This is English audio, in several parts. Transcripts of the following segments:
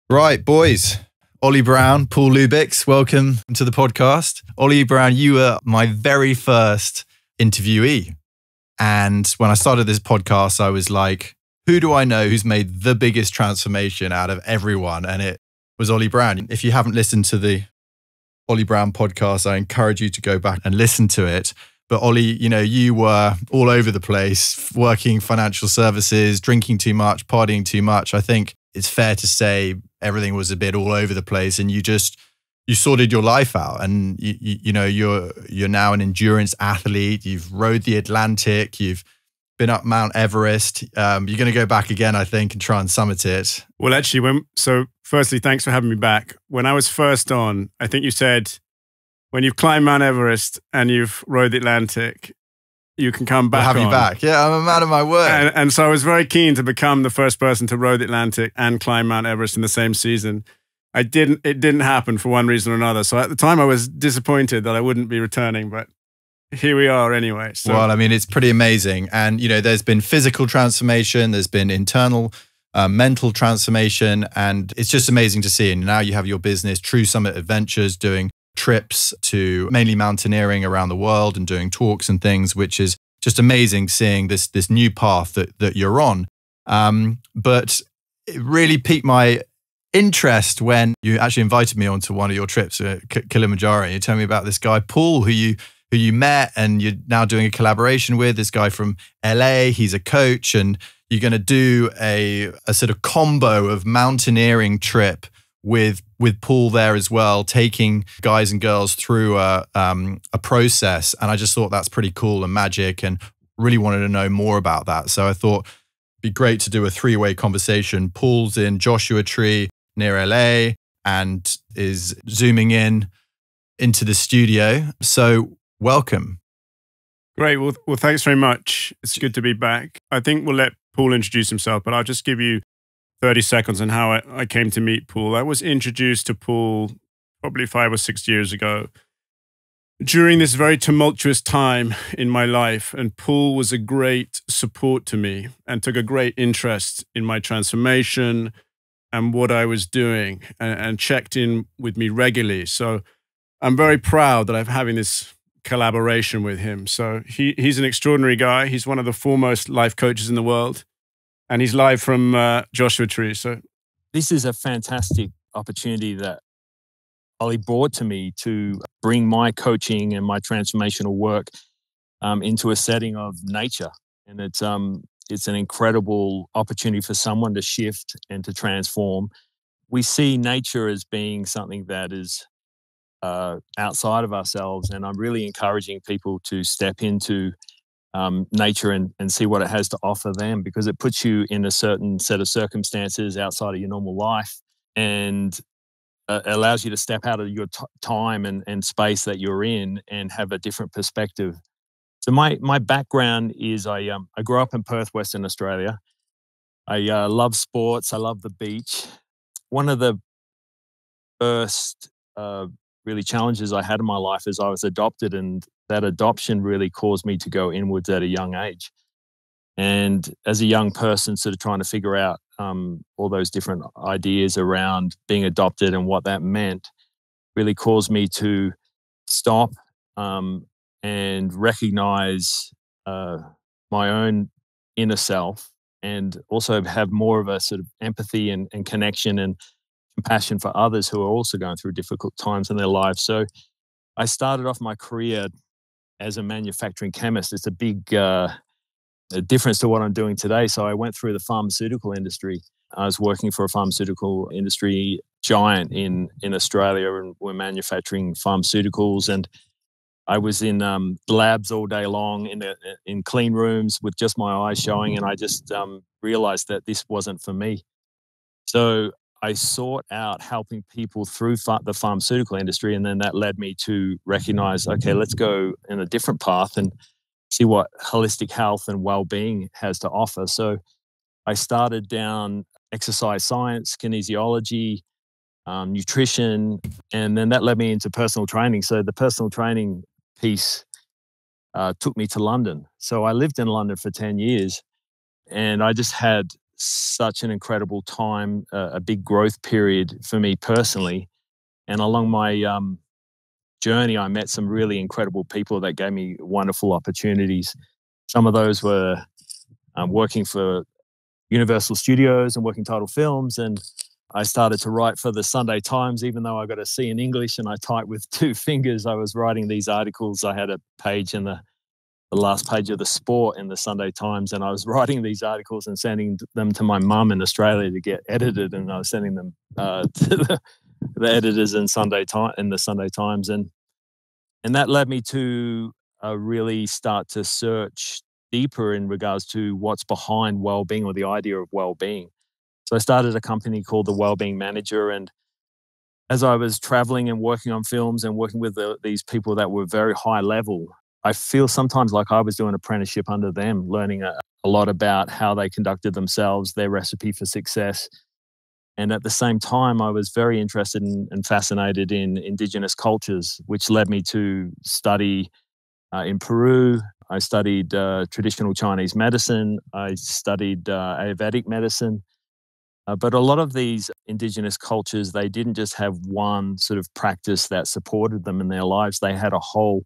Right, boys. Ollie Browne, Paul Lubicz, welcome to the podcast. Ollie Browne, you were my very first interviewee. And when I started this podcast, I was like, who do I know who's made the biggest transformation out of everyone? And it was Ollie Browne. If you haven't listened to the Ollie Browne podcast, I encourage you to go back and listen to it. But Ollie, you were all over the place, working financial services, drinking too much, partying too much. I think it's fair to say everything was a bit all over the place, and you sorted your life out. And you're now an endurance athlete. You've rode the Atlantic. You've been up Mount Everest. You're going to go back again, I think, and try and summit it. Well, actually, firstly, thanks for having me back. When I was first on, I think you said, when you've climbed Mount Everest and you've rode the Atlantic, you can come back. I'll have you back. Yeah, I'm a man of my word. And so I was very keen to become the first person to row the Atlantic and climb Mount Everest in the same season. It didn't happen for one reason or another. So at the time I was disappointed that I wouldn't be returning, but here we are anyway. So. Well, I mean, it's pretty amazing. And, there's been physical transformation, there's been internal mental transformation, and it's just amazing to see. And now you have your business, True Summit Adventures, doing trips to mainly mountaineering around the world and doing talks and things, which is just amazing seeing this new path that you're on. But it really piqued my interest when you actually invited me onto one of your trips to Kilimanjaro. And you told me about this guy, Paul, who you met and you're now doing a collaboration with, this guy from LA. He's a coach, and you're going to do a sort of combo of mountaineering trip with Paul there as well, taking guys and girls through a process. And I just thought that's pretty cool and magic, and really wanted to know more about that. So I thought it'd be great to do a three-way conversation. Paul's in Joshua Tree near LA and is zooming into the studio. So welcome. Great. Well, thanks very much. It's good to be back. I think we'll let Paul introduce himself, but I'll just give you 30 seconds on how I came to meet Paul. I was introduced to Paul probably 5 or 6 years ago during this very tumultuous time in my life. And Paul was a great support to me and took a great interest in my transformation and what I was doing, and checked in with me regularly. So I'm very proud that I'm having this collaboration with him. So he's an extraordinary guy. He's one of the foremost life coaches in the world. And he's live from Joshua Tree. So this is a fantastic opportunity that Ollie brought to me to bring my coaching and my transformational work into a setting of nature. And it's an incredible opportunity for someone to shift and to transform. We see nature as being something that is outside of ourselves. And I'm really encouraging people to step into nature and see what it has to offer them, because it puts you in a certain set of circumstances outside of your normal life, and allows you to step out of your time and space that you're in and have a different perspective. So my background is I grew up in Perth, Western Australia. I love sports. I love the beach. One of the first really challenges I had in my life is I was adopted, and that adoption really caused me to go inwards at a young age. And as a young person, sort of trying to figure out all those different ideas around being adopted and what that meant, really caused me to stop and recognize my own inner self, and also have more of a sort of empathy and connection and compassion for others who are also going through difficult times in their lives. So I started off my career as a manufacturing chemist. It's a big difference to what I'm doing today. So I went through the pharmaceutical industry. I was working for a pharmaceutical industry giant in Australia, and we're manufacturing pharmaceuticals. And I was in labs all day long, in clean rooms with just my eyes showing, and I just realized that this wasn't for me. So I sought out helping people through the pharmaceutical industry, and then that led me to recognize, okay, let's go in a different path and see what holistic health and well-being has to offer. So I started down exercise science, kinesiology, nutrition, and then that led me into personal training. So the personal training piece took me to London. So I lived in London for 10 years, and I just had such an incredible time, a big growth period for me personally. And along my journey, I met some really incredible people that gave me wonderful opportunities. Some of those were working for Universal Studios and working title films. And I started to write for the Sunday Times, even though I got a C in English and I typed with 2 fingers. I was writing these articles. I had a page in the last page of the sport in the Sunday Times, and I was writing these articles and sending them to my mum in Australia to get edited, and I was sending them to the editors in the Sunday Times, and that led me to really start to search deeper in regards to what's behind well-being, or the idea of well-being. So I started a company called the Wellbeing Manager, and as I was traveling and working on films and working with these people that were very high level, I feel sometimes like I was doing an apprenticeship under them, learning a lot about how they conducted themselves, their recipe for success. And at the same time, I was very interested and fascinated in indigenous cultures, which led me to study in Peru. I studied traditional Chinese medicine. I studied Ayurvedic medicine. But a lot of these indigenous cultures, they didn't just have one sort of practice that supported them in their lives. They had a whole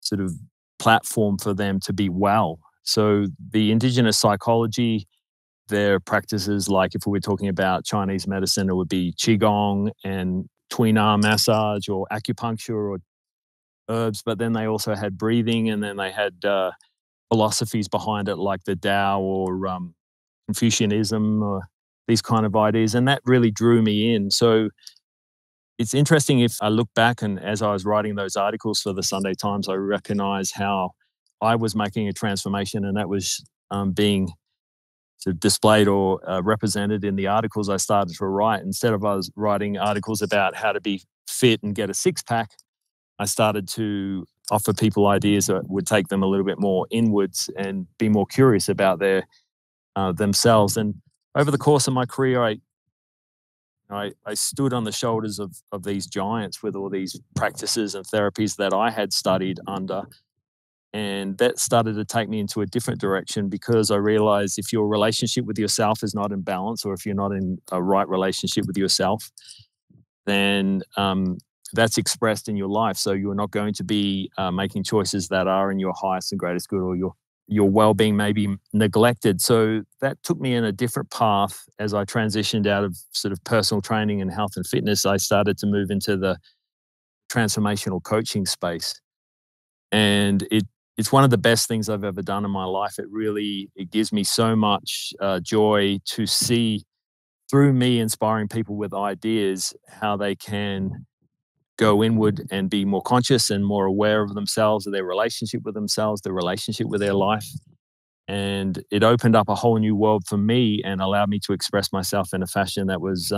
sort of platform for them to be well. So the indigenous psychology, their practices, like if we were talking about Chinese medicine, it would be Qigong and Tuina massage or acupuncture or herbs. But then they also had breathing, and then they had philosophies behind it like the Tao or Confucianism or these kind of ideas. And that really drew me in. So it's interesting, if I look back and as I was writing those articles for the Sunday Times, I recognize how I was making a transformation, and that was being sort of displayed or represented in the articles I started to write. Instead of I was writing articles about how to be fit and get a six-pack, I started to offer people ideas that would take them a little bit more inwards and be more curious about their themselves. And over the course of my career, I stood on the shoulders of these giants with all these practices and therapies that I had studied under. And that started to take me into a different direction, because I realized if your relationship with yourself is not in balance, or if you're not in a right relationship with yourself, then that's expressed in your life. So you're not going to be making choices that are in your highest and greatest good, or your well-being may be neglected. So that took me in a different path. As I transitioned out of sort of personal training and health and fitness, I started to move into the transformational coaching space. And it's one of the best things I've ever done in my life. It gives me so much joy to see, through me inspiring people with ideas, how they can go inward and be more conscious and more aware of themselves, of their relationship with themselves, their relationship with their life. And it opened up a whole new world for me and allowed me to express myself in a fashion that was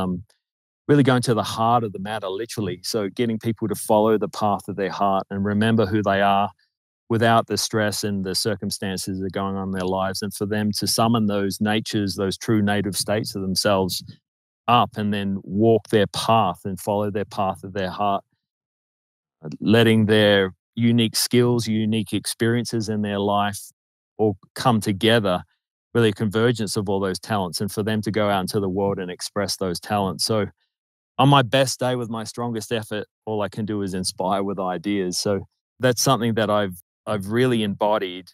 really going to the heart of the matter, literally. So getting people to follow the path of their heart and remember who they are without the stress and the circumstances that are going on in their lives, and for them to summon those natures, those true native states of themselves up, and then walk their path and follow their path of their heart, letting their unique skills, unique experiences in their life all come together, really a convergence of all those talents, and for them to go out into the world and express those talents. So on my best day with my strongest effort, all I can do is inspire with ideas. So that's something that I've really embodied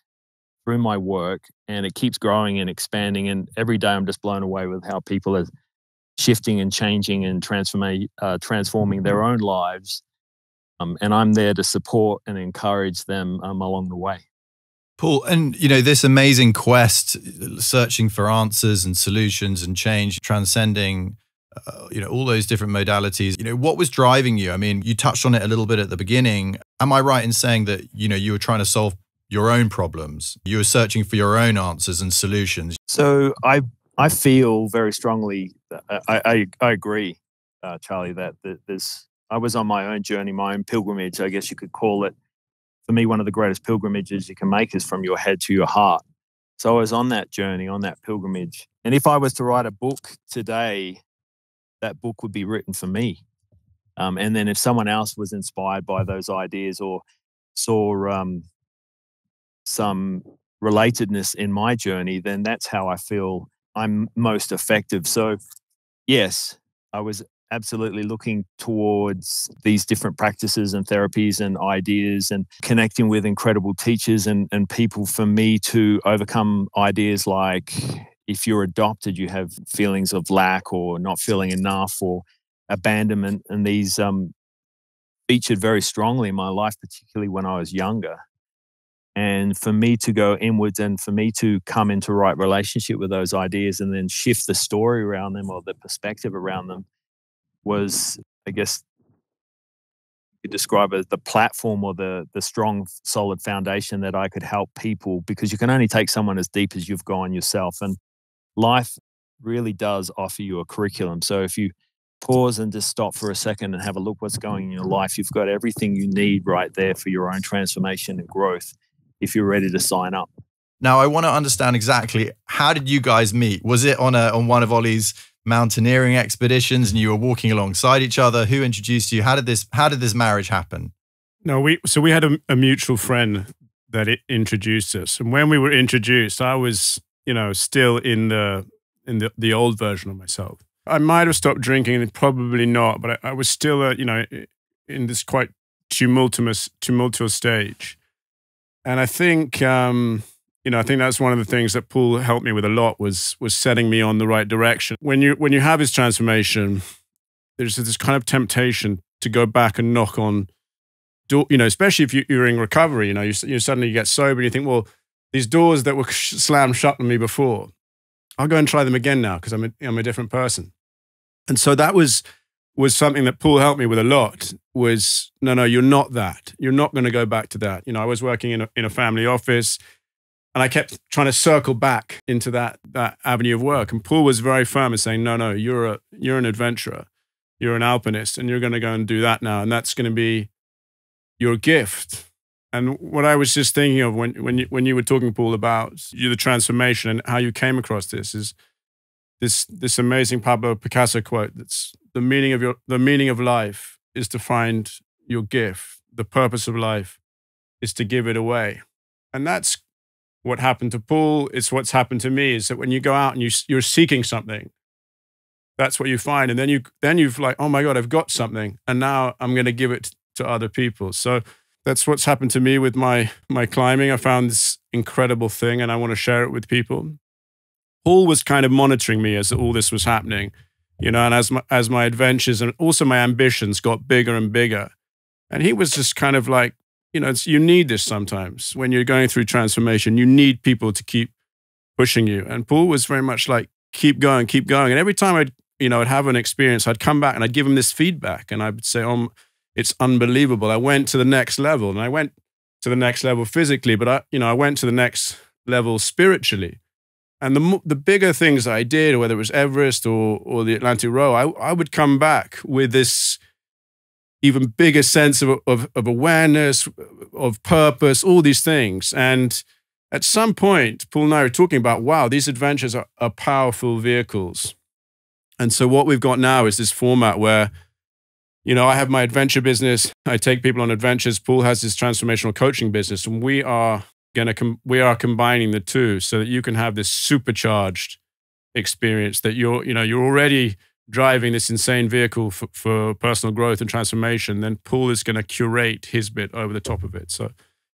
through my work, and it keeps growing and expanding. And every day I'm just blown away with how people are shifting and changing and transforming their own lives. And I'm there to support and encourage them along the way. Paul, and this amazing quest, searching for answers and solutions and change, transcending, all those different modalities. What was driving you? I mean, you touched on it a little bit at the beginning. Am I right in saying that, you were trying to solve your own problems? You were searching for your own answers and solutions. So I feel very strongly, I agree, Charlie, that I was on my own journey, my own pilgrimage, I guess you could call it. For me, one of the greatest pilgrimages you can make is from your head to your heart. So I was on that journey, on that pilgrimage. And if I was to write a book today, that book would be written for me. And then if someone else was inspired by those ideas or saw some relatedness in my journey, then that's how I feel I'm most effective. So yes, I was absolutely looking towards these different practices and therapies and ideas and connecting with incredible teachers and people for me to overcome ideas like if you're adopted, you have feelings of lack or not feeling enough or abandonment. And these featured very strongly in my life, particularly when I was younger. And for me to go inwards and for me to come into right relationship with those ideas and then shift the story around them or the perspective around them was, I guess, you could describe as the platform or the strong, solid foundation that I could help people, because you can only take someone as deep as you've gone yourself. And life really does offer you a curriculum. So if you pause and just stop for a second and have a look what's going on in your life, you've got everything you need right there for your own transformation and growth if you're ready to sign up. Now, I want to understand exactly, how did you guys meet? Was it on one of Ollie's mountaineering expeditions and you were walking alongside each other? Who introduced you? How did this marriage happen? No, we had a mutual friend that introduced us. And when we were introduced, I was, still in the old version of myself. I might have stopped drinking, and probably not, but I was still, in this quite tumultuous stage. And I think, I think that's one of the things that Paul helped me with a lot was setting me on the right direction. When you have this transformation, there's this kind of temptation to go back and knock on door, especially if you're in recovery. You suddenly get sober and you think, well, these doors that were slammed shut on me before, I'll go and try them again now because I'm a different person. And so that was something that Paul helped me with a lot. Was no, you're not that. You're not going to go back to that. I was working in a family office, and I kept trying to circle back into that avenue of work. And Paul was very firm in saying, no, you're an adventurer, you're an alpinist, and you're going to go and do that now, and that's going to be your gift. And what I was just thinking of when you were talking, Paul, about the transformation and how you came across this is this amazing Pablo Picasso quote. That's the meaning of life is to find your gift. The purpose of life is to give it away. And that's what happened to Paul. It's what's happened to me, is that when you go out and you're seeking something, that's what you find. And then you've like, oh my God, I've got something. And now I'm going to give it to other people. So that's what's happened to me with my climbing. I found this incredible thing and I want to share it with people. Paul was kind of monitoring me as all this was happening, and as my adventures and also my ambitions got bigger and bigger. And he was just kind of like, you need this sometimes. When you're going through transformation, you need people to keep pushing you. And Paul was very much like, keep going, keep going. And every time I'd have an experience, I'd come back and I'd give him this feedback and I would say, it's unbelievable. I went to the next level, and I went to the next level physically, but I went to the next level spiritually. And the bigger things I did, whether it was Everest or the Atlantic Row, I would come back with this even bigger sense of awareness, of purpose, all these things. And at some point, Paul and I were talking about, wow, these adventures are powerful vehicles. And so what we've got now is this format where, I have my adventure business. I take people on adventures. Paul has his transformational coaching business, and we are combining the two so that you can have this supercharged experience that you're already driving this insane vehicle for personal growth and transformation. Then Paul is going to curate his bit over the top of it. So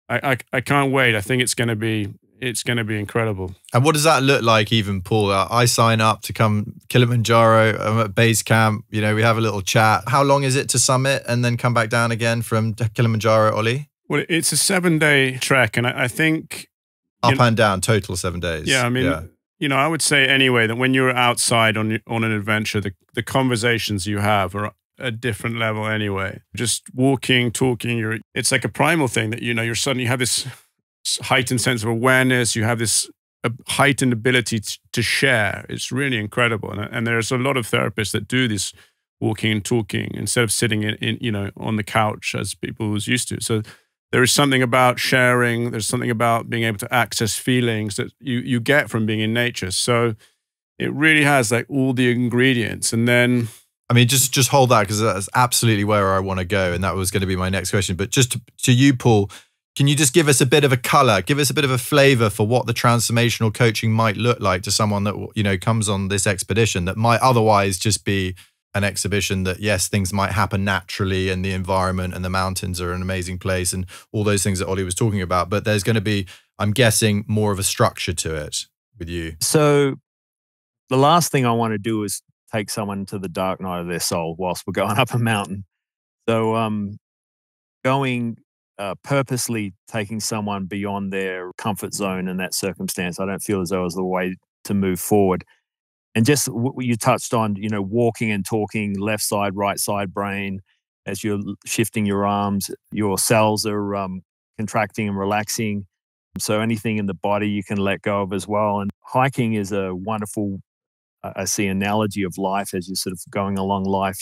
I can't wait. I think it's going to be incredible. And what does that look like, even, Paul? I sign up to come Kilimanjaro. I'm at base camp. We have a little chat. How long is it to summit and then come back down again from Kilimanjaro, Ollie? Well, it's a 7-day trek, and I think up and down, total 7 days. Yeah, I mean, I would say anyway that when you're outside on an adventure, the conversations you have are a different level anyway. Just walking, talking, it's like a primal thing that you're suddenly have this heightened sense of awareness. You have this heightened ability to share. It's really incredible, and there's a lot of therapists that do this walking and talking instead of sitting in on the couch as people was used to. So there is something about sharing. There's something about being able to access feelings that you get from being in nature. So it really has like all the ingredients. And then, I mean, just hold that, because that's absolutely where I want to go. And that was going to be my next question. But just to you, Paul, Can you just give us a bit of a color, give us a bit of a flavor for what the transformational coaching might look like to someone that, you know, comes on this expedition that might otherwise just be an exhibition that, yes, things might happen naturally and the environment and the mountains are an amazing place and all those things that Ollie was talking about. But there's going to be, I'm guessing, more of a structure to it with you. So the last thing I want to do is take someone to the dark night of their soul whilst we're going up a mountain. So purposely taking someone beyond their comfort zone in that circumstance, I don't feel as though is the way to move forward. And just what you touched on, you know, walking and talking, left side, right side brain, as you're shifting your arms, your cells are contracting and relaxing. So anything in the body you can let go of as well. And hiking is a wonderful, I see, analogy of life as you're sort of going along life.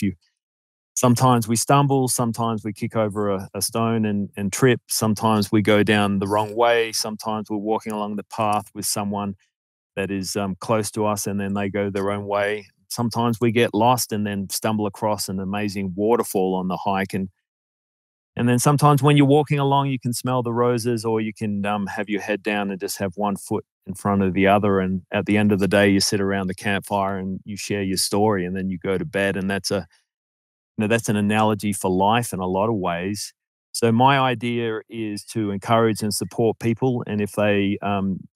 Sometimes we stumble, sometimes we kick over a stone and trip, sometimes we go down the wrong way, sometimes we're walking along the path with someone that is close to us and then they go their own way. Sometimes we get lost and then stumble across an amazing waterfall on the hike. And then sometimes when you're walking along, you can smell the roses, or you can have your head down and just have one foot in front of the other. And at the end of the day, you sit around the campfire and you share your story and then you go to bed. And that's an analogy for life in a lot of ways. So my idea is to encourage and support people. And if they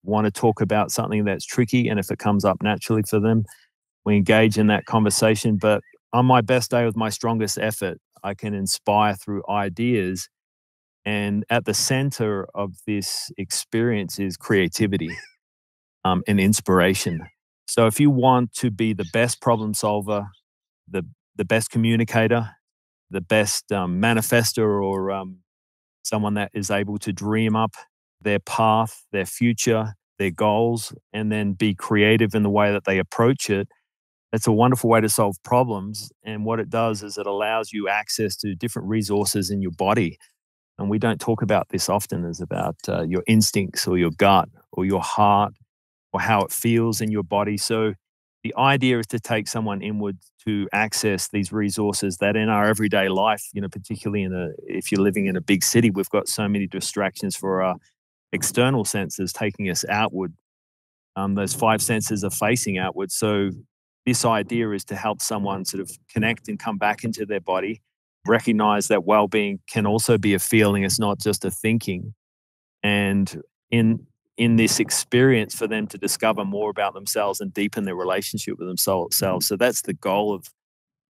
want to talk about something that's tricky and if it comes up naturally for them, we engage in that conversation. But on my best day with my strongest effort, I can inspire through ideas. And at the center of this experience is creativity and inspiration. So if you want to be the best problem solver, the best communicator, the best manifester, or someone that is able to dream up their path, their future, their goals, and then be creative in the way that they approach it, that's a wonderful way to solve problems. And what it does is it allows you access to different resources in your body. And we don't talk about this often, as about your instincts or your gut or your heart or how it feels in your body. So the idea is to take someone inward to access these resources that in our everyday life, you know, particularly if you're living in a big city, we've got so many distractions for our external senses taking us outward. Those five senses are facing outward. So this idea is to help someone sort of connect and come back into their body, recognize that well-being can also be a feeling. It's not just a thinking. And in this experience, for them to discover more about themselves and deepen their relationship with themselves. So that's the goal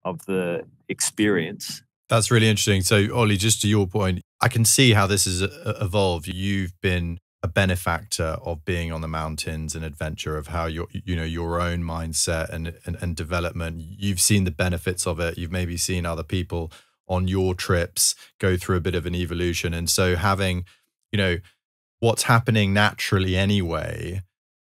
of the experience. That's really interesting. So Ollie, just to your point, I can see how this has evolved. You've been a benefactor of being on the mountains and adventure, of how your own mindset and development. You've seen the benefits of it. You've maybe seen other people on your trips go through a bit of an evolution. And so having, you know, what's happening naturally anyway,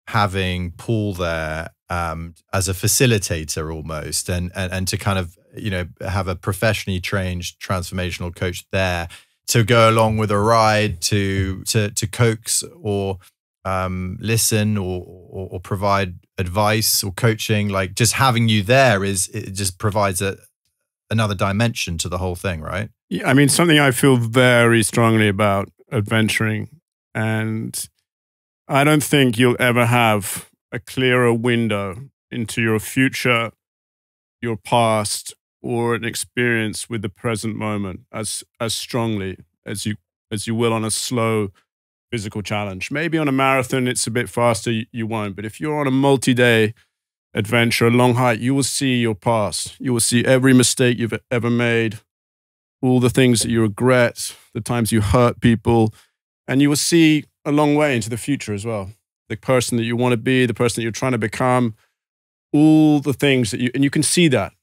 having Paul there as a facilitator almost, and to kind of, you know, have a professionally trained transformational coach there to go along with a ride, to coax or listen or provide advice or coaching. Like, just having you there it just provides another dimension to the whole thing, right? Yeah, I mean, something I feel very strongly about adventuring, and I don't think you'll ever have a clearer window into your future, your past, or an experience with the present moment as strongly as you will on a slow physical challenge. Maybe on a marathon, it's a bit faster, you won't. But if you're on a multi-day adventure, a long hike, you will see your past. You will see every mistake you've ever made, all the things that you regret, the times you hurt people, and you will see a long way into the future as well. The person that you want to be, the person that you're trying to become, all the things that and you can see that.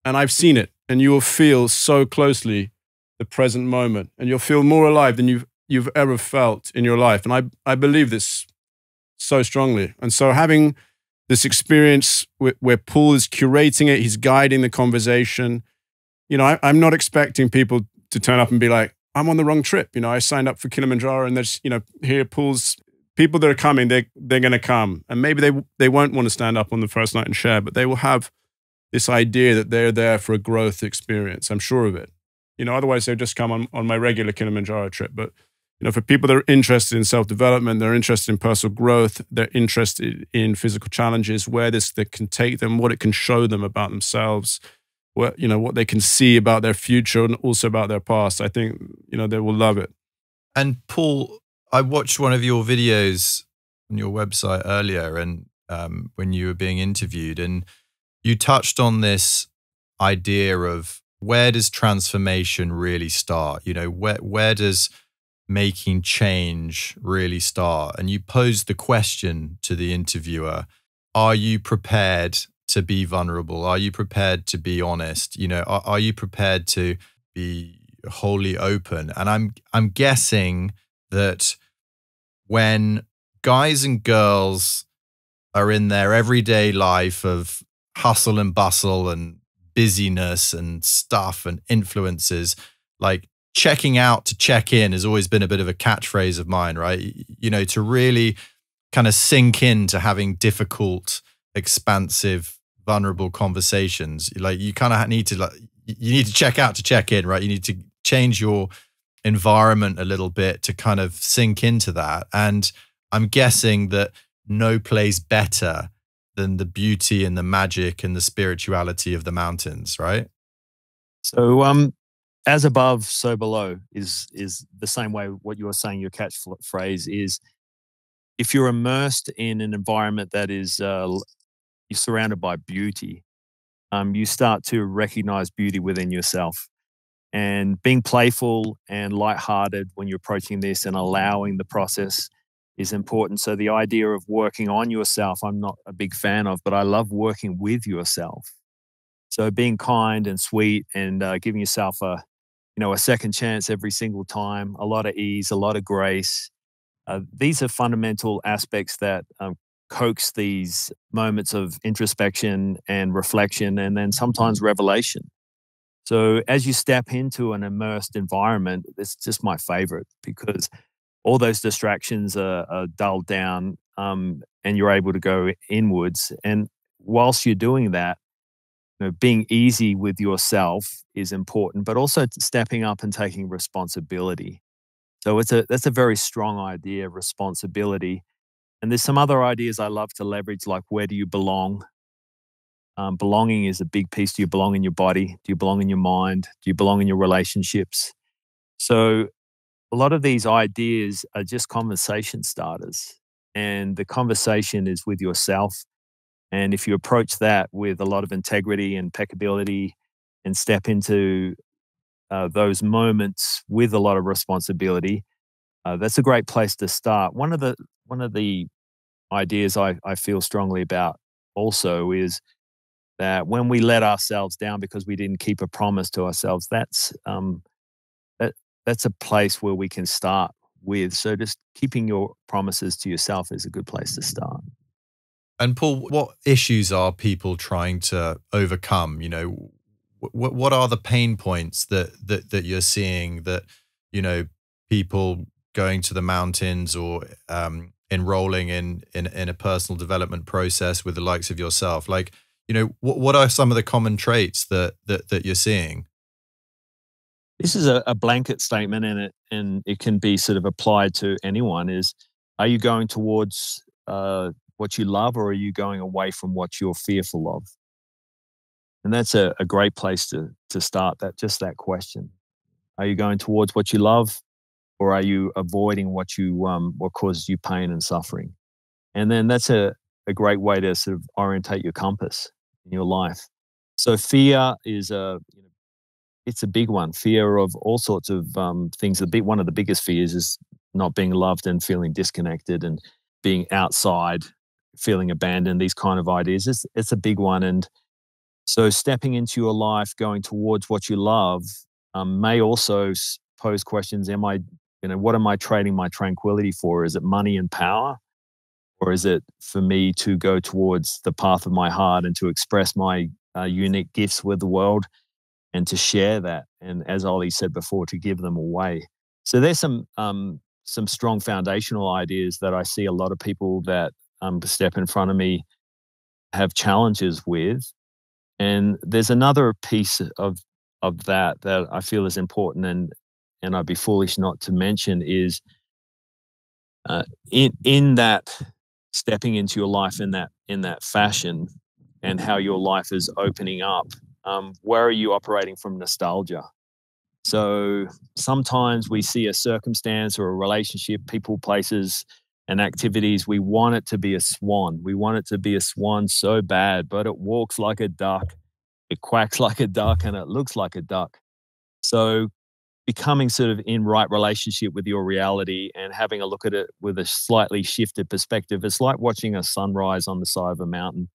And I've seen it, and you will feel so closely the present moment, and you'll feel more alive than you've ever felt in your life. And I believe this so strongly. And so having this experience where Paul is curating it, he's guiding the conversation. You know, I'm not expecting people to turn up and be like, I'm on the wrong trip. You know, I signed up for Kilimanjaro, and there's, you know, here Paul's people that are coming, they're going to come. And maybe they won't want to stand up on the first night and share, but they will have this idea that they're there for a growth experience. I'm sure of it. You know, otherwise they'll just come on my regular Kilimanjaro trip. But for people that are interested in self-development, they're interested in personal growth, they're interested in physical challenges, where this that can take them, what it can show them about themselves, what they can see about their future and also about their past. I think they will love it. And Paul, I watched one of your videos on your website earlier, and when you were being interviewed, and you touched on this idea of where does transformation really start? Where does making change really start? And you posed the question to the interviewer, are you prepared to be vulnerable? Are you prepared to be honest? Are you prepared to be wholly open? And I'm guessing that when guys and girls are in their everyday life of hustle and bustle and busyness and stuff and influences, like checking out to check in has always been a bit of a catchphrase of mine, right? To really kind of sink into having difficult, expansive, vulnerable conversations. Like you kind of need to you need to check out to check in, right? You need to change your environment a little bit to kind of sink into that. And I'm guessing that no place better than the beauty and the magic and the spirituality of the mountains, right? So, as above, so below is the same way. What you're saying, your catchphrase is, if you're immersed in an environment that is you're surrounded by beauty, you start to recognize beauty within yourself. And being playful and lighthearted when you're approaching this and allowing the process is important. So the idea of working on yourself, I'm not a big fan of, but I love working with yourself. So being kind and sweet and giving yourself a second chance every single time, a lot of ease, a lot of grace. These are fundamental aspects that coax these moments of introspection and reflection, and then sometimes revelation. So as you step into an immersed environment, it's just my favorite, because all those distractions are dulled down, and you're able to go inwards. And whilst you're doing that, being easy with yourself is important, but also stepping up and taking responsibility. So that's a very strong idea, responsibility. And there's some other ideas I love to leverage, like where do you belong? Belonging is a big piece. Do you belong in your body? Do you belong in your mind? Do you belong in your relationships? So a lot of these ideas are just conversation starters, and the conversation is with yourself. And if you approach that with a lot of integrity and impeccability and step into those moments with a lot of responsibility, that's a great place to start. One of the ideas I feel strongly about also is that when we let ourselves down because we didn't keep a promise to ourselves, that's a place where we can start with. So just keeping your promises to yourself is a good place to start. And Paul, what issues are people trying to overcome? What are the pain points that you're seeing that, people going to the mountains or enrolling in a personal development process with the likes of yourself? Like, what are some of the common traits that you're seeing? This is a blanket statement, and it can be sort of applied to anyone. Is, are you going towards what you love, or are you going away from what you're fearful of? And that's a great place to start that question. Are you going towards what you love, or are you avoiding what causes you pain and suffering? And then that's a great way to sort of orientate your compass in your life. So fear is it's a big one. Fear of all sorts of things. One of the biggest fears is not being loved and feeling disconnected, and being outside, feeling abandoned. These kind of ideas. It's a big one. And so stepping into your life, going towards what you love, may also pose questions. What am I trading my tranquility for? Is it money and power? Or is it for me to go towards the path of my heart and to express my unique gifts with the world and to share that? And as Ollie said before, to give them away. So there's some strong foundational ideas that I see a lot of people that step in front of me have challenges with. And there's another piece of that I feel is important, and and I'd be foolish not to mention, is in that stepping into your life in that fashion, and how your life is opening up. Where are you operating from nostalgia? So sometimes we see a circumstance or a relationship, people, places, and activities. We want it to be a swan. We want it to be a swan so bad, but it walks like a duck, it quacks like a duck, and it looks like a duck. So becoming sort of in right relationship with your reality and having a look at it with a slightly shifted perspective. It's like watching a sunrise on the side of a mountain.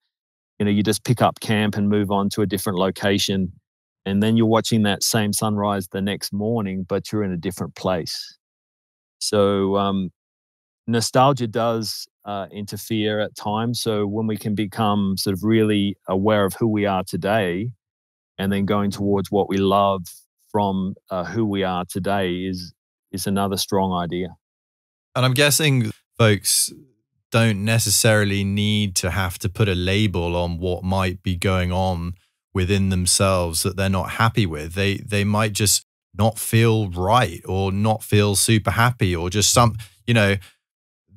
You know, you just pick up camp and move on to a different location, and then you're watching that same sunrise the next morning, but you're in a different place. So nostalgia does interfere at times. So when we can become sort of really aware of who we are today, and then going towards what we love from who we are today is another strong idea. And I'm guessing folks don't necessarily need to have to put a label on what might be going on within themselves that they're not happy with. They might just not feel right, or not feel super happy, or just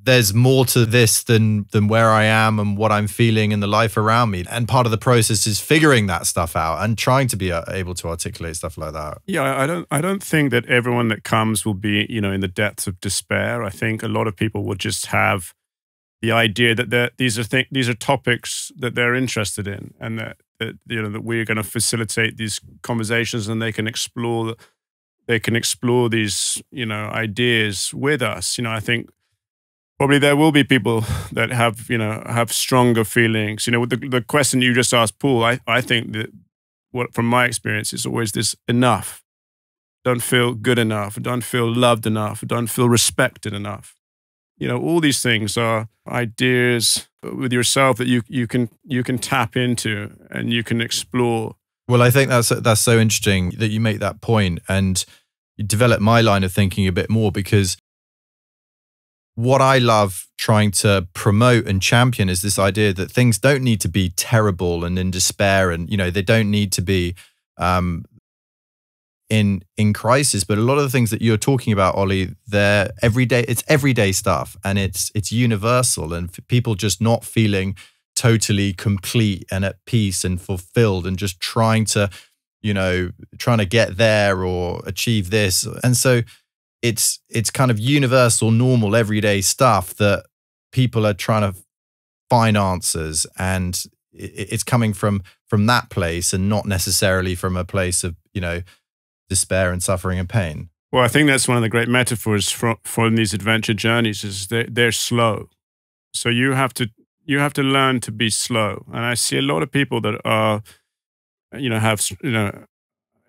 there's more to this than where I am and what I'm feeling in the life around me. And part of the process is figuring that stuff out and trying to be able to articulate stuff like that. Yeah, I don't think that everyone that comes will be, in the depths of despair. I think a lot of people will just have the idea that these are topics that they're interested in, and that we're going to facilitate these conversations, and they can explore these ideas with us. I think probably there will be people that have stronger feelings. The question you just asked, Paul, I think that from my experience, is always this: enough. Don't feel good enough. Don't feel loved enough. Don't feel respected enough. All these things are ideas with yourself that you can tap into and you can explore. Well, I think that's so interesting that you make that point, and you develop my line of thinking a bit more, because what I love trying to promote and champion is this idea that things don't need to be terrible and in despair, and they don't need to be in crisis. But a lot of the things that you're talking about, Ollie, they're everyday. It's everyday stuff, and it's universal. And for people just not feeling totally complete and at peace and fulfilled, and just trying to get there or achieve this, and so it's kind of universal, normal, everyday stuff that people are trying to find answers, and it's coming from that place, and not necessarily from a place of despair and suffering and pain. Well, I think that's one of the great metaphors from these adventure journeys, is they're slow. So you have to learn to be slow. And I see a lot of people that are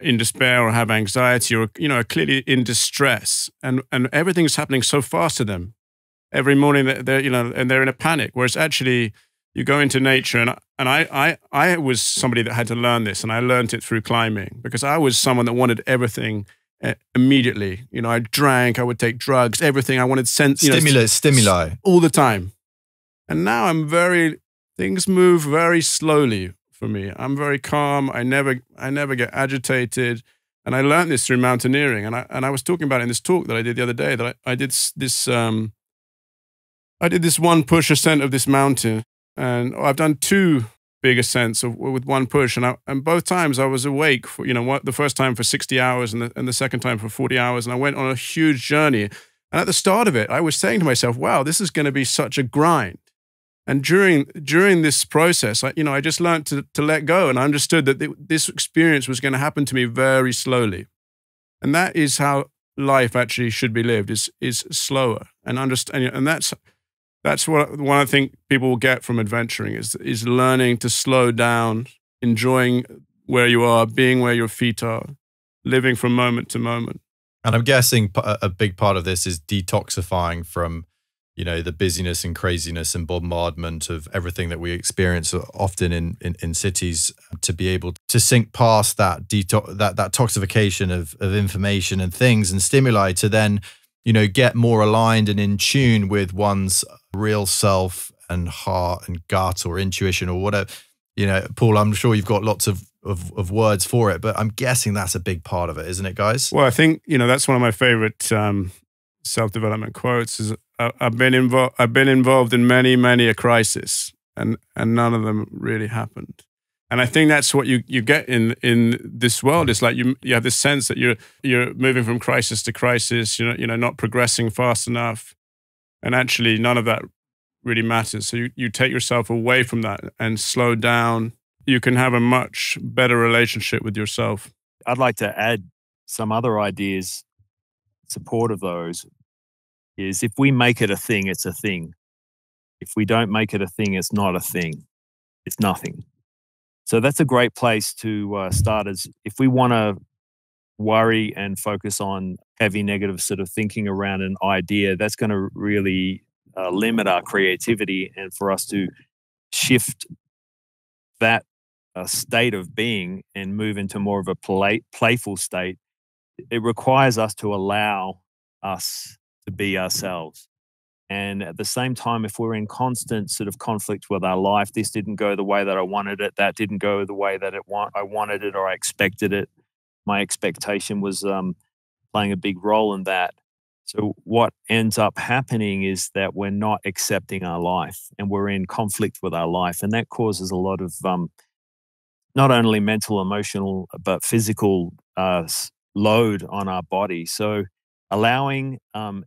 in despair or have anxiety, or are clearly in distress, and everything's happening so fast to them. Every morning they're and they're in a panic. Whereas actually, you go into nature, and I was somebody that had to learn this, and I learned it through climbing, because I was someone that wanted everything immediately. I drank, I would take drugs, everything. I wanted stimuli all the time. And now things move very slowly for me. I'm very calm. I never get agitated. And I learned this through mountaineering. And I was talking about it in this talk that I did the other day, that I did this one push ascent of this mountain. And I've done 2 big ascents with one push, and both times I was awake for the first time for 60 hours and the second time for 40 hours, and I went on a huge journey. And at the start of it, I was saying to myself, "Wow, this is going to be such a grind." And during this process, I just learned to let go, and I understood that this experience was going to happen to me very slowly, and that is how life actually should be lived: is slower and understand, and That's what I think people will get from adventuring is learning to slow down, enjoying where you are, being where your feet are, living from moment to moment. And I'm guessing a big part of this is detoxifying from, the busyness and craziness and bombardment of everything that we experience often in cities, to be able to sink past that that toxification of information and things and stimuli, to then get more aligned and in tune with one's real self and heart and gut or intuition or whatever. Paul, I'm sure you've got lots of of words for it, but I'm guessing that's a big part of it, isn't it, guys? Well, I think, that's one of my favorite self-development quotes is I've been involved in many a crisis, and none of them really happened. And I think that's what you get in this world. It's like you have this sense that you're moving from crisis to crisis, not progressing fast enough. And actually none of that really matters. So you take yourself away from that and slow down. You can have a much better relationship with yourself. I'd like to add some other ideas in support of those. Is if we make it a thing, it's a thing. If we don't make it a thing, it's not a thing. It's nothing. So that's a great place to start. As if we want to worry and focus on heavy negative sort of thinking around an idea, that's going to really limit our creativity. And for us to shift that state of being and move into more of a playful state, it requires us to allow us to be ourselves. And at the same time, if we're in constant sort of conflict with our life, this didn't go the way that I wanted it, that didn't go the way that I wanted it or I expected it, my expectation was playing a big role in that. So what ends up happening is that we're not accepting our life and we're in conflict with our life. And that causes a lot of not only mental, emotional, but physical load on our body. So allowing,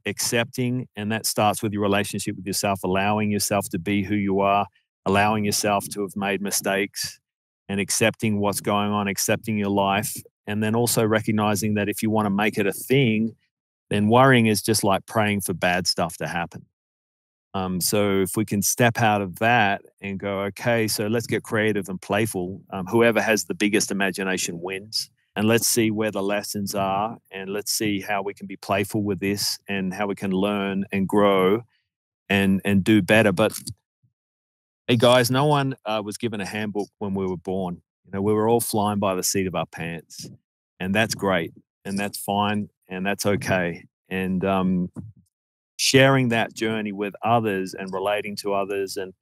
accepting, and that starts with your relationship with yourself, allowing yourself to be who you are, allowing yourself to have made mistakes and accepting what's going on, accepting your life. And then also recognizing that if you want to make it a thing, then worrying is just like praying for bad stuff to happen. So if we can step out of that and go, okay, so let's get creative and playful. Whoever has the biggest imagination wins. And let's see where the lessons are, and let's see how we can be playful with this and how we can learn and grow and do better. But hey, guys, no one was given a handbook when we were born. We were all flying by the seat of our pants, and that's great, and that's fine, and that's okay. And sharing that journey with others and relating to others and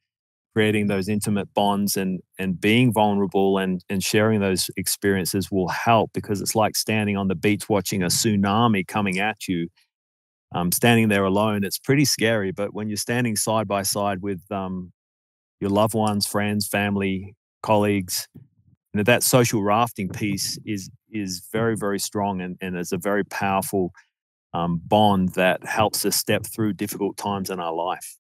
creating those intimate bonds and being vulnerable and sharing those experiences will help, because it's like standing on the beach watching a tsunami coming at you. Standing there alone, it's pretty scary. But when you're standing side by side with your loved ones, friends, family, colleagues, that social rafting piece is very, very strong and is a very powerful bond that helps us step through difficult times in our life.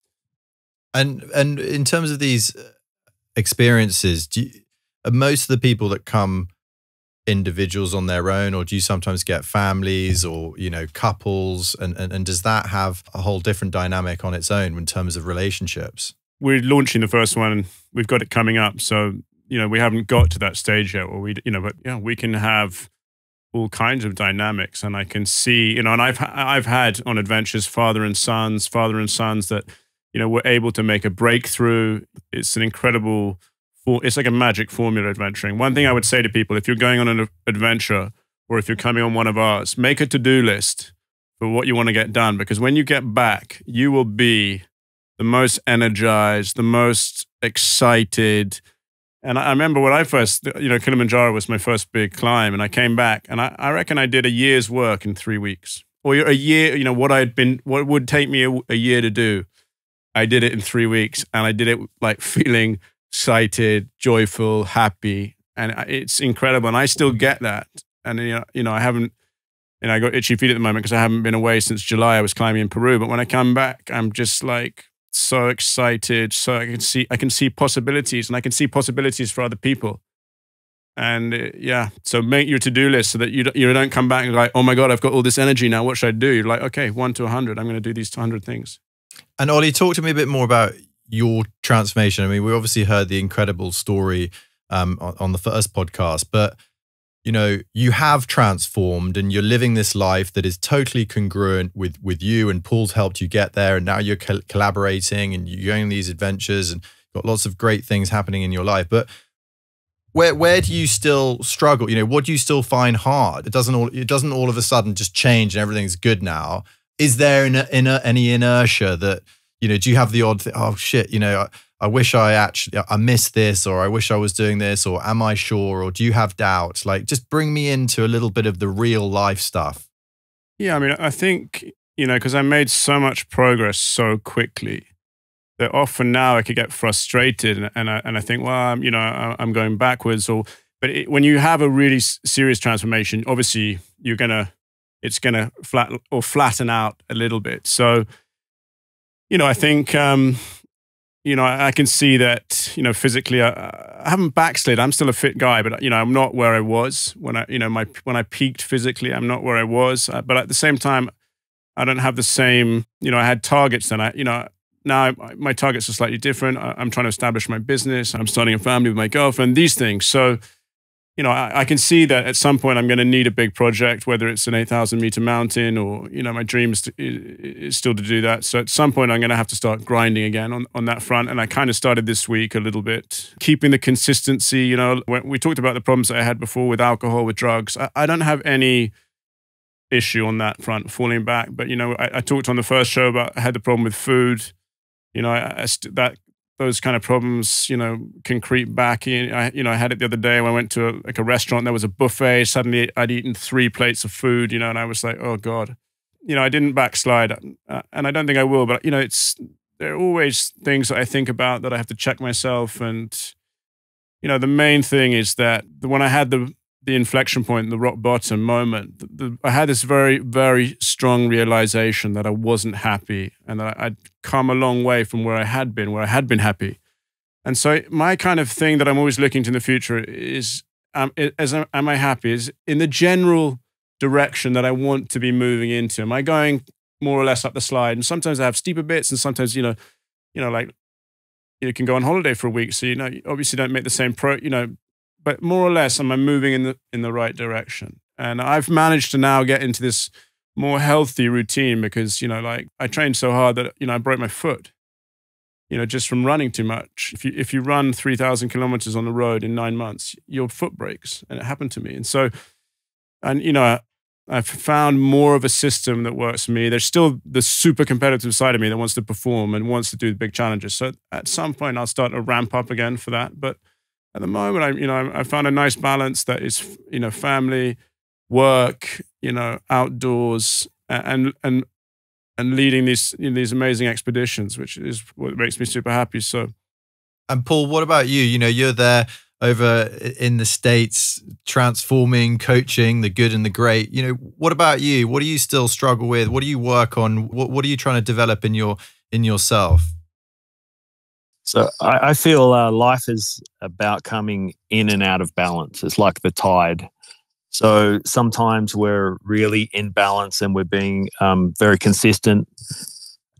And in terms of these experiences, are most of the people that come individuals on their own, or do you sometimes get families or couples? And does that have a whole different dynamic on its own in terms of relationships? We're launching the first one, and we've got it coming up. So we haven't got to that stage yet, or we can have all kinds of dynamics, and I can see and I've had on adventures father and sons that we're able to make a breakthrough. It's an incredible, it's like a magic formula adventuring. One thing I would say to people, if you're going on an adventure or if you're coming on one of ours, make a to-do list for what you want to get done, because when you get back, you will be the most energized, the most excited. And I remember when I first, Kilimanjaro was my first big climb, and I came back and I reckon I did a year's work in 3 weeks, or a year, what would take me a year to do. I did it in 3 weeks, and I did it like feeling excited, joyful, happy, and it's incredible. And I still get that. And I haven't, I got itchy feet at the moment because I haven't been away since July. I was climbing in Peru, but when I come back, I'm just like so excited. So I can see possibilities, and I can see possibilities for other people. And so make your to-do list so that you don't come back and like, oh my God, I've got all this energy now. What should I do? You're like, okay, 1 to 100. I'm going to do these 100 things. And Ollie, talk to me a bit more about your transformation. I mean, we obviously heard the incredible story on the first podcast, but you have transformed and you're living this life that is totally congruent with you, and Paul's helped you get there, and now you're collaborating and you're going on these adventures and got lots of great things happening in your life. But where do you still struggle? What do you still find hard? It doesn't all of a sudden just change and everything's good now. Is there any inertia that do you have the odd, oh shit, I wish I missed this, or I wish I was doing this, or am I sure, or do you have doubt? Like, just bring me into a little bit of the real life stuff. Yeah, I mean, I think, because I made so much progress so quickly that often now I could get frustrated and I think, well, I'm going backwards. But when you have a really serious transformation, obviously it's gonna flatten out a little bit. So, I think, I can see that, physically, I haven't backslid. I'm still a fit guy, but I'm not where I was when I peaked physically. I'm not where I was, but at the same time, I don't have the same. I had targets, and now my targets are slightly different. I'm trying to establish my business. I'm starting a family with my girlfriend. These things. So, I can see that at some point I'm going to need a big project, whether it's an 8,000-meter mountain or, my dream is still to do that. So at some point I'm going to have to start grinding again on that front. And I kind of started this week a little bit, keeping the consistency. When we talked about the problems that I had before with alcohol, with drugs. I don't have any issue on that front, falling back. But, I talked on the first show about I had the problem with food. Those kind of problems, can creep back in. I had it the other day when I went to a restaurant. There was a buffet. Suddenly, I'd eaten 3 plates of food, and I was like, oh God. I didn't backslide, and I don't think I will. But there are always things that I think about that I have to check myself. And the main thing is that when I had the inflection point, the rock bottom moment, I had this very, very strong realization that I wasn't happy and that I'd come a long way from where I had been happy. And so my kind of thing that I'm always looking to in the future is, am I happy? Is in the general direction that I want to be moving into. Am I going more or less up the slide? And sometimes I have steeper bits, and sometimes, like you can go on holiday for a week. So, you obviously don't make the same but more or less, am I moving in the right direction? And I've managed to now get into this more healthy routine because, I trained so hard that, I broke my foot, just from running too much. If you run 3,000 kilometers on the road in 9 months, your foot breaks. And it happened to me. And so, I've found more of a system that works for me. There's still the super competitive side of me that wants to perform and wants to do the big challenges. So at some point, I'll start to ramp up again for that. But at the moment, I found a nice balance that is, family, work, outdoors, and leading these amazing expeditions, which is what makes me super happy. So, and Paul, what about you? You're there over in the States, transforming, coaching the good and the great. What about you? What do you still struggle with? What do you work on? What are you trying to develop in yourself? So I feel life is about coming in and out of balance. It's like the tide. So sometimes we're really in balance and we're being very consistent.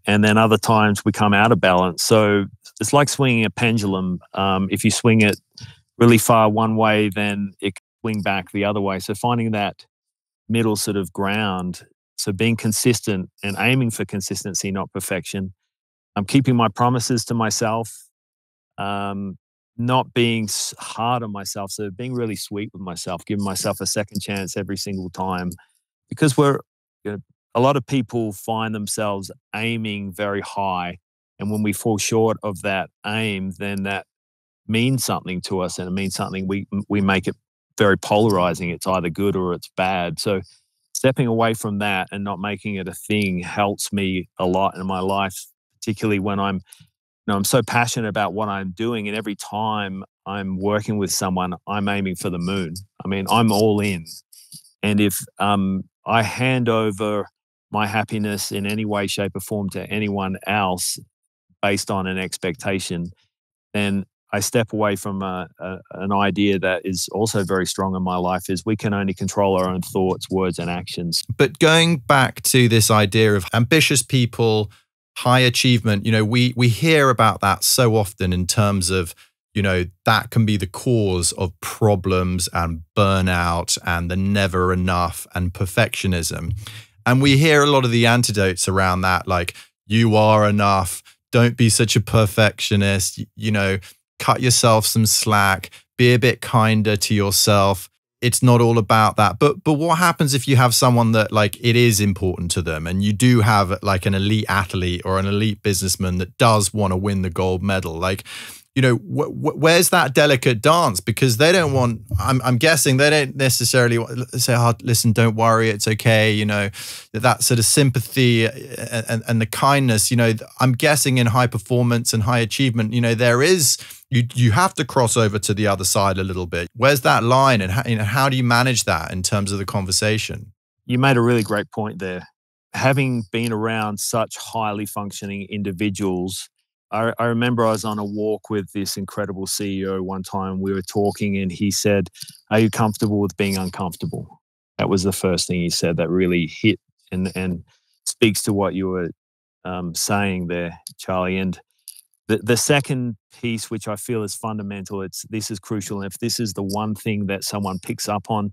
And then other times we come out of balance. So it's like swinging a pendulum. If you swing it really far one way, then it can swing back the other way. So finding that middle sort of ground. So being consistent and aiming for consistency, not perfection. I'm keeping my promises to myself, not being hard on myself. So being really sweet with myself, giving myself a second chance every single time, because a lot of people find themselves aiming very high. And when we fall short of that aim, then that means something to us, and it means something. We make it very polarizing. It's either good or it's bad. So stepping away from that and not making it a thing helps me a lot in my life, particularly when I'm so passionate about what I'm doing, and every time I'm working with someone, I'm aiming for the moon. I mean, I'm all in. And if I hand over my happiness in any way, shape, or form to anyone else based on an expectation, then I step away from an idea that is also very strong in my life, is we can only control our own thoughts, words, and actions. But going back to this idea of ambitious people, high achievement, we hear about that so often in terms of, that can be the cause of problems and burnout and the never enough and perfectionism. And we hear a lot of the antidotes around that, like, you are enough, don't be such a perfectionist, cut yourself some slack, be a bit kinder to yourself. it's not all about that. But what happens if you have someone that like it is important to them, and you do have like an elite athlete or an elite businessman that does want to win the gold medal? Like, you know, where's that delicate dance? Because they don't want, I'm guessing they don't necessarily say, oh, listen, don't worry, it's okay. You know, that sort of sympathy and the kindness, you know, I'm guessing in high performance and high achievement, you know, there is, you have to cross over to the other side a little bit. Where's that line, and how do you manage that in terms of the conversation? You made a really great point there. Having been around such highly functioning individuals, I remember I was on a walk with this incredible CEO one time. We were talking and he said, "Are you comfortable with being uncomfortable?" That was the first thing he said that really hit and speaks to what you were saying there, Charlie. And the second piece, which I feel is fundamental, this is crucial. And if this is the one thing that someone picks up on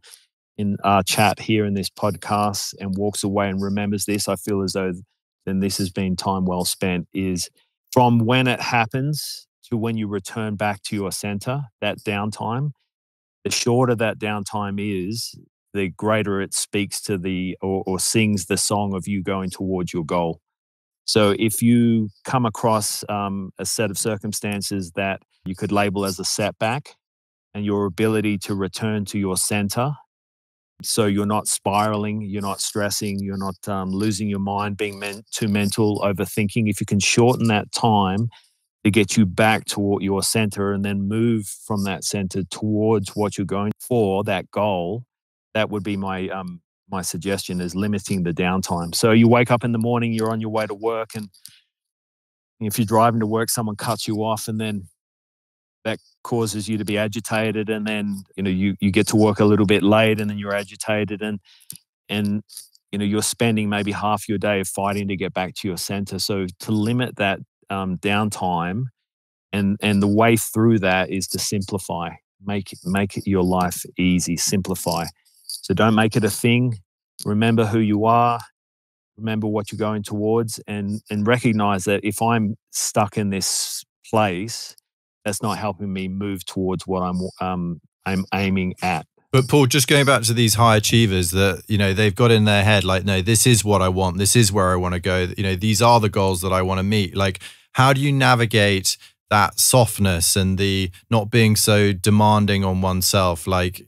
in our chat here in this podcast and walks away and remembers this, I feel as though then this has been time well spent, is from when it happens to when you return back to your center, that downtime. The shorter that downtime is, the greater it speaks to or sings the song of you going towards your goal. So if you come across a set of circumstances that you could label as a setback, and your ability to return to your center, so you're not spiraling, you're not stressing, you're not losing your mind, being too mental, overthinking. If you can shorten that time to get you back to your center and then move from that center towards what you're going for, that goal, that would be my suggestion, is limiting the downtime. So you wake up in the morning, you're on your way to work, and if you're driving to work, someone cuts you off, and then that causes you to be agitated, and then you get to work a little bit late, and then you're agitated, and you're spending maybe half your day fighting to get back to your center. So to limit that downtime, and the way through that is to simplify, make your life easy, simplify. So don't make it a thing. Remember who you are, remember what you're going towards, and recognize that if I'm stuck in this place, that's not helping me move towards what I'm aiming at. But Paul, just going back to these high achievers that, they've got in their head, like, no, this is what I want. This is where I want to go. These are the goals that I want to meet. Like, how do you navigate that softness and the not being so demanding on oneself? Like,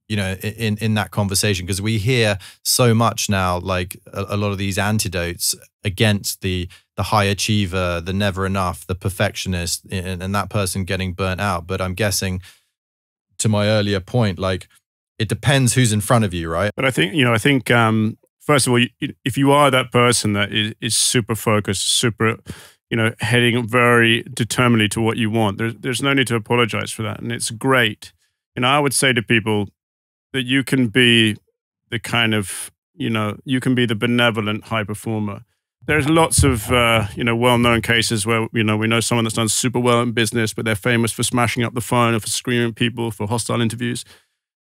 in that conversation, because we hear so much now, like a lot of these antidotes against the high achiever, the never enough, the perfectionist, and that person getting burnt out. But I'm guessing, to my earlier point, like, it depends who's in front of you, right? But I think, first of all, if you are that person that is super focused, super, heading very determinedly to what you want, there's no need to apologize for that. And it's great. I would say to people that you can be the kind of, you can be the benevolent high performer. There's lots of, well-known cases where, we know someone that's done super well in business, but they're famous for smashing up the phone or for screaming at people, for hostile interviews.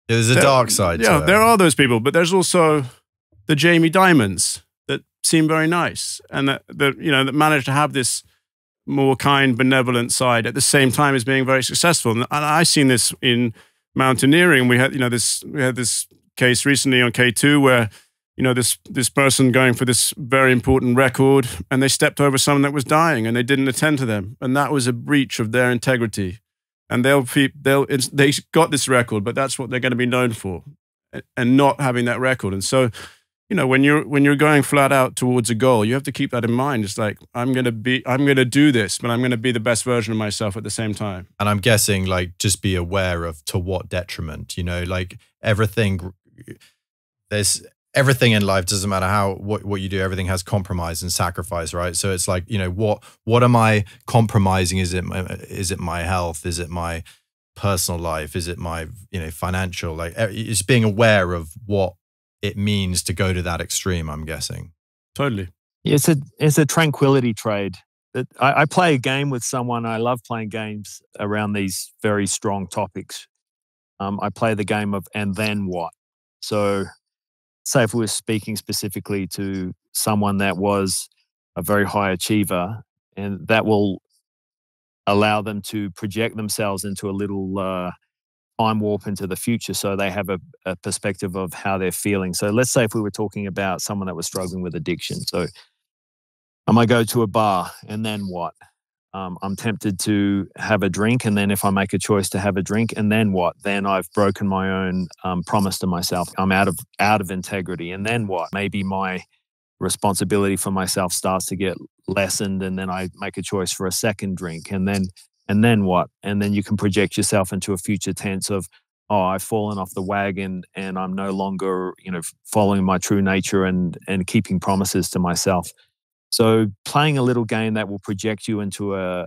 There's a dark side. Yeah, there are those people, but there's also the Jamie Dimons that seem very nice and that manage to have this more kind, benevolent side at the same time as being very successful. And I've seen this in mountaineering. We had, this case recently on K2 where, this person going for this very important record, and they stepped over someone that was dying and they didn't attend to them. And that was a breach of their integrity. And they got this record, but that's what they're going to be known for, and not having that record. And so, when you're going flat out towards a goal, you have to keep that in mind. It's like, I'm going to do this, but I'm going to be the best version of myself at the same time. And I'm guessing, like, just be aware of to what detriment, like everything in life, doesn't matter what you do, everything has compromise and sacrifice, right? So it's like, what am I compromising? Is it my health? Is it my personal life? Is it my, financial? Like, it's being aware of what it means to go to that extreme, I'm guessing. Totally. Yeah, it's a tranquility trade. I play a game with someone. I love playing games around these very strong topics. I play the game of and then what? So say if we were speaking specifically to someone that was a very high achiever, and that will allow them to project themselves into a little time warp into the future, so they have a perspective of how they're feeling. So let's say if we were talking about someone that was struggling with addiction. So I might go to a bar, and then what? I'm tempted to have a drink, and then if I make a choice to have a drink, and then what? Then I've broken my own promise to myself. I'm out of integrity, and then what? Maybe my responsibility for myself starts to get lessened, and then I make a choice for a second drink, and then what? And then you can project yourself into a future tense of, oh, I've fallen off the wagon, and I'm no longer, following my true nature and keeping promises to myself. So playing a little game that will project you into a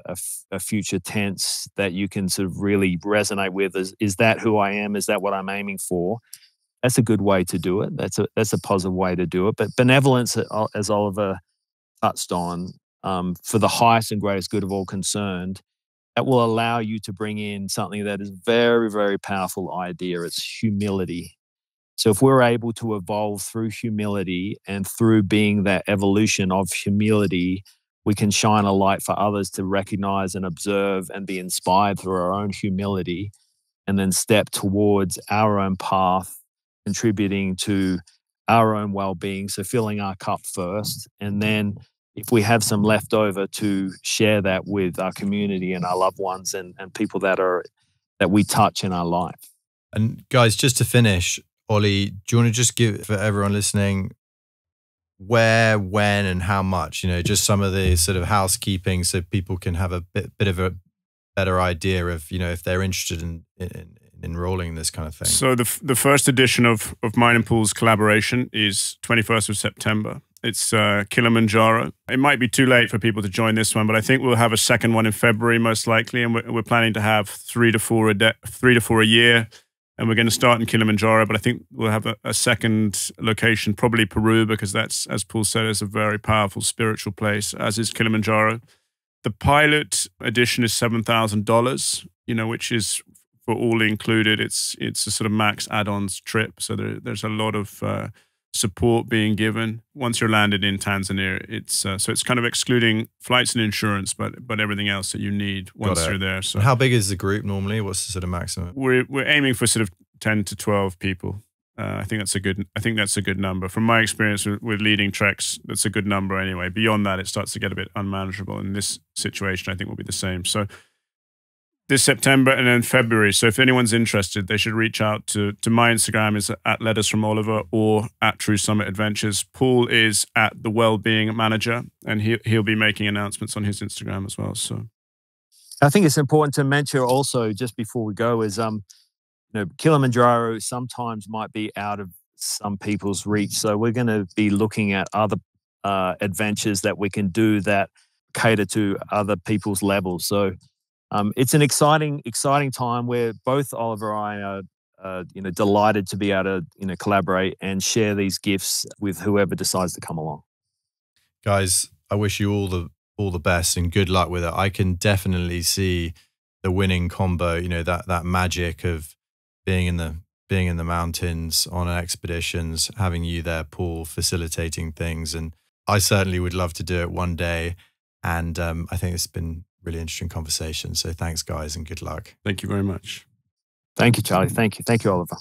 future tense that you can sort of really resonate with is that who I am? Is that what I'm aiming for? That's a good way to do it. That's a positive way to do it. But benevolence, as Oliver touched on, for the highest and greatest good of all concerned, that will allow you to bring in something that is very, very powerful idea. It's humility. So if we're able to evolve through humility and through being that evolution of humility, we can shine a light for others to recognize and observe and be inspired through our own humility, and then step towards our own path, contributing to our own well-being. So filling our cup first, and then if we have some left over, to share that with our community and our loved ones and people that we touch in our life. And guys, just to finish, Ollie, do you want to just give, for everyone listening, where, when, and how much, just some of the sort of housekeeping, so people can have a bit of a better idea of, if they're interested in enrolling in this kind of thing. So the first edition of mine and Paul's collaboration is 21st of September. It's Kilimanjaro. It might be too late for people to join this one, but I think we'll have a second one in February most likely, and we're planning to have 3 to 4 a year. And we're going to start in Kilimanjaro, but I think we'll have a second location, probably Peru, because that's, as Paul said, is a very powerful spiritual place, as is Kilimanjaro. The pilot edition is $7,000, which is for all included. It's a sort of max add-ons trip. So there's a lot of support being given once you're landed in Tanzania. So it's kind of excluding flights and insurance, but everything else that you need once you're there. So how big is the group normally? What's the sort of maximum? We're aiming for sort of 10 to 12 people. I think that's a good number. From my experience with leading treks, that's a good number anyway. Beyond that, it starts to get a bit unmanageable. In this situation, I think will be the same. So this September and then February. So if anyone's interested, they should reach out to my Instagram is at Letters from Oliver or at True Summit Adventures. Paul is at The Wellbeing Manager, and he'll be making announcements on his Instagram as well. So I think it's important to mention also, just before we go, is Kilimanjaro sometimes might be out of some people's reach. So we're going to be looking at other adventures that we can do that cater to other people's levels. So it's an exciting time where both Oliver and I are, delighted to be able to, collaborate and share these gifts with whoever decides to come along. Guys, I wish you all the best and good luck with it. I can definitely see the winning combo. That magic of being in the mountains on expeditions, having you there, Paul, facilitating things, and I certainly would love to do it one day. And I think it's been really interesting conversation. So thanks, guys, and good luck. Thank you very much. Thank you, Charlie. Thank you. Thank you, Oliver.